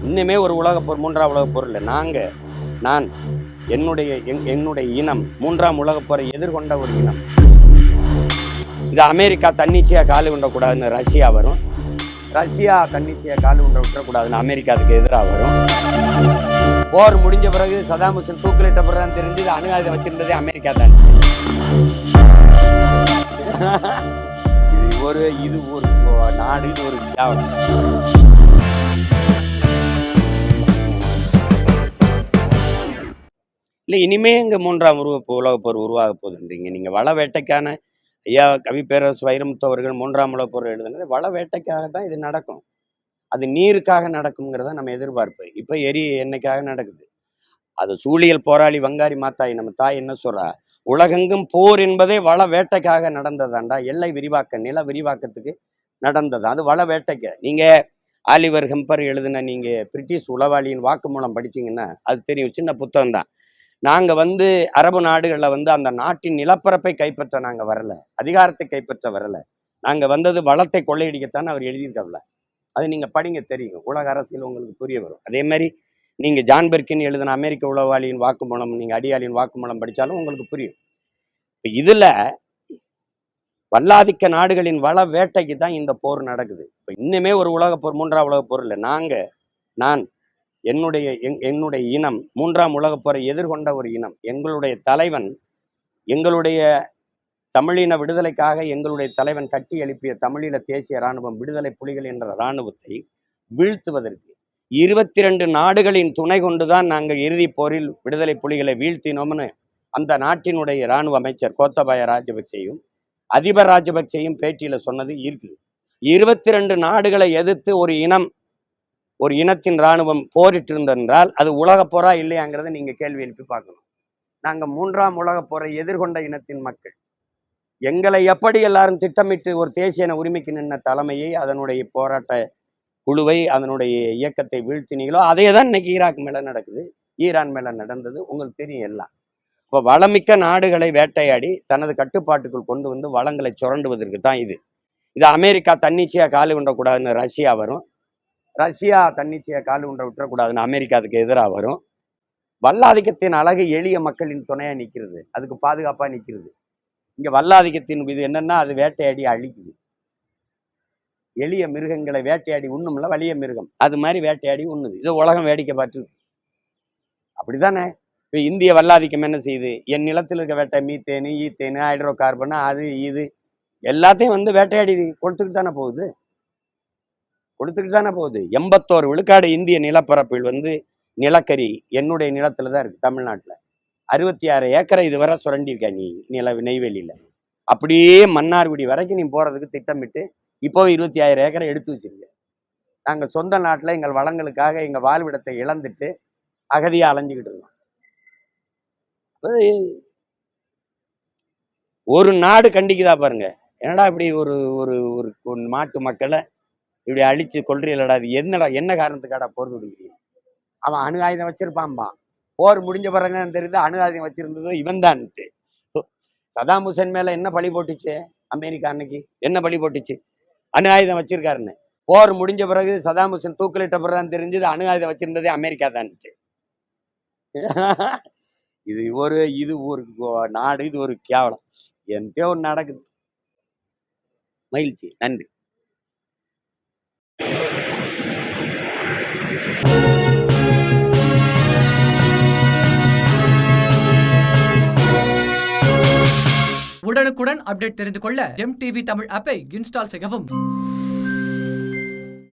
இன்னுமே ஒரு உலகப்போர், மூன்றாம் உலகப்போர் இல்லை. நான் என்னுடைய இனம் மூன்றாம் உலகப்போரை எதிர்கொண்ட ஒரு இனம். இது அமெரிக்கா தன்னிச்சையா காலு உண்டக்கூடாதுன்னு ரஷ்யா வரும். ரஷ்யா தன்னிச்சையா காலு உண்ட விட்டுறக்கூடாதுன்னு அமெரிக்கா அதுக்கு எதிராக வரும். போர் முடிஞ்ச பிறகு சதாம் ஹுசேன் தூக்கிலிட்ட பிறகு தெரிஞ்சு அணு ஆயுதம் வச்சிருந்ததே அமெரிக்கா தான். இது ஒரு நாடு, இது ஒரு இல்லை. இனிமே இங்க மூன்றாம் உலகப்போர் உருவாக போகுதுன்றீங்க. நீங்க வள வேட்டைக்கான ஐயா கவி பேரரசு வைரமுத்து அவர்கள் மூன்றாம் உலகப்போர் எழுதுனது வள வேட்டைக்காக தான் இது நடக்கும். அது நீருக்காக நடக்குங்கிறத நம்ம எதிர்பார்ப்பு. இப்ப எண்ணெய்க்காக நடக்குது. அது சூழியல் போராளி வங்காரி மாத்தாய் நம்ம தாய் என்ன சொல்றா, உலகெங்கும் போர் என்பதே வள வேட்டைக்காக நடந்ததாண்டா. எல்லை விரிவாக்க, நில விரிவாக்கத்துக்கு நடந்தது. அது வள வேட்டைக்கு. நீங்க ஆலிவர் ஹெம்பர் எழுதின நீங்க பிரிட்டிஷ் உளவாளியின் வாக்குமூலம் படிச்சீங்கன்னா அது தெரியும். சின்ன புத்தகம் தான். நாங்க அரபு நாடுகளில் அந்த நாட்டின் நிலப்பரப்பை கைப்பற்ற நாங்க வரல, அதிகாரத்தை கைப்பற்ற வரல. நாங்க வந்தது வளத்தை கொள்ளையடிக்கத்தான் அவர் எழுதியிருக்கல. அது நீங்க படிங்க, தெரியும். உலக அரசியல் உங்களுக்கு புரிய வரும். அதே மாதிரி நீங்க ஜான் பெர்கின் எழுதின அமெரிக்க உளவாளியின் வாக்குமூலம், நீங்க அடியாளின் வாக்குமூலம் படிச்சாலும் உங்களுக்கு புரியும். இப்ப இதுல வல்லாதிக்க நாடுகளின் வள வேட்டைக்கு தான் இந்த போர் நடக்குது. இப்ப இன்னுமே ஒரு உலகப்போர், மூன்றாம் உலகப்போர் இல்லை. நான் என்னுடைய இனம் மூன்றாம் உலகப்போரை எதிர்கொண்ட ஒரு இனம். எங்களுடைய தலைவன், எங்களுடைய தமிழின விடுதலைக்காக எங்களுடைய தலைவன் கட்டி எழுப்பிய தமிழீழ தேசிய இராணுவம், விடுதலை புலிகள் என்ற இராணுவத்தை வீழ்த்துவதற்கு 22 நாடுகளின் துணை கொண்டுதான் நாங்கள் இறுதி போரில் விடுதலை புலிகளை வீழ்த்தினோம்னு அந்த நாட்டினுடைய இராணுவ அமைச்சர் கோத்தபாய ராஜபக்சேயும் அதிபர் ராஜபக்சேயும் பேட்டியில சொன்னது இருக்குது. 22 நாடுகளை எதிர்த்து ஒரு இனத்தின் இராணுவம் போரிட்டு இருந்தென்றால் அது உலக போரா இல்லையாங்கிறத நீங்க கேள்வி எழுப்பி பார்க்கணும். நாங்க மூன்றாம் உலக போரை எதிர்கொண்ட இனத்தின் மக்கள். எங்களை எப்படி எல்லாரும் திட்டமிட்டு ஒரு தேசிய உரிமைக்கு நின்ற தலைமையை, அதனுடைய போராட்ட குழுவை, அதனுடைய இயக்கத்தை வீழ்த்தினீங்களோ அதே தான் இன்னைக்கு ஈராக் மேல நடக்குது, ஈரான் மேல நடந்தது. உங்களுக்கு தெரியும் எல்லாம். இப்போ வளமிக்க நாடுகளை வேட்டையாடி தனது கட்டுப்பாட்டுக்குள் கொண்டு வளங்களை சுரண்டுவதற்கு தான் இது. அமெரிக்கா தன்னிச்சையா காலு உண்டக்கூடாதுன்னு ரஷ்யா வரும். ரஷ்யா தன்னிச்சையா காலு உண்ட விட்டுறக்கூடாதுன்னு அமெரிக்கா அதுக்கு எதிராக வரும். வல்லாதிக்கத்தின் அழகு எளிய மக்களின் துணையா நிற்கிறது, அதுக்கு பாதுகாப்பா நிற்கிறது. இங்க வல்லாதிக்கத்தின் இது என்னன்னா, அது வேட்டையாடி அழிக்குது. எளிய மிருகங்களை வேட்டையாடி உண்ணும்ல, வலிய மிருகம் அது மாதிரி வேட்டையாடி உண்ணுது. இது உலகம் வேடிக்கை பார்த்து. அப்படித்தானே? இப்போ இந்திய வல்லாதிக்கம் என்ன செய்யுது? என் நிலத்தில் இருக்க வேட்டை மீத்தேனு, ஈத்தேனு, ஹைட்ரோ கார்பன், அது இது எல்லாத்தையும் வேட்டையாடி கொடுத்துக்கிட்டு தானே போகுது. 81 விழுக்காடு இந்திய நிலப்பரப்பில் நிலக்கரி என்னுடைய நிலத்துல தான் இருக்கு. தமிழ்நாட்டில் 66 ஏக்கரை இதுவரை சுரண்டிருக்கா நீ நெய்வேலியில. அப்படியே மன்னார்குடி வரைக்கும் நீ போறதுக்கு திட்டமிட்டு இப்போ 26 ஏக்கரை எடுத்து வச்சிருக்க. நாங்க சொந்த நாட்டுல எங்கள் வளங்களுக்காக எங்க வாழ்விடத்தை இழந்துட்டு அகதியா அலைஞ்சுக்கிட்டு இருக்கோம். ஒரு நாடு கண்டிக்குதா பாருங்க. என்னடா இப்படி ஒரு ஒரு நாட்டு மக்களை இப்படி அழிச்சு கொள்றீங்களடா, அது என்ன காரணத்துக்காடா போர் தொடுக்கிறீங்க? அவன் அணு ஆயுதம் வச்சிருப்பான்பா. போர் முடிஞ்ச பிறகு தெரியுது அணு ஆயுதம் வச்சிருந்தது இவன் தான். சதாம் ஹுசேன் மேல என்ன பழி போட்டுச்சு அமெரிக்கா? அன்னைக்கு என்ன பழி போட்டுச்சு? அணு ஆயுதம் வச்சிருக்காருன்னு. போர் முடிஞ்ச பிறகு சதாம் ஹுசேன் தூக்கிலிட்ட பிறகு தெரிஞ்சது அணு ஆயுதம் வச்சிருந்ததே அமெரிக்கா தான். இது ஒரு நாடு, இது ஒரு கேவலம். என்கிட்ட ஒன்று நடக்குது. மகிழ்ச்சி, நன்றி. உடனுக்குடன் அப்டேட் தெரிந்து கொள்ள ஜெம் டிவி தமிழ் ஆப்பை இன்ஸ்டால் செய்யவும்.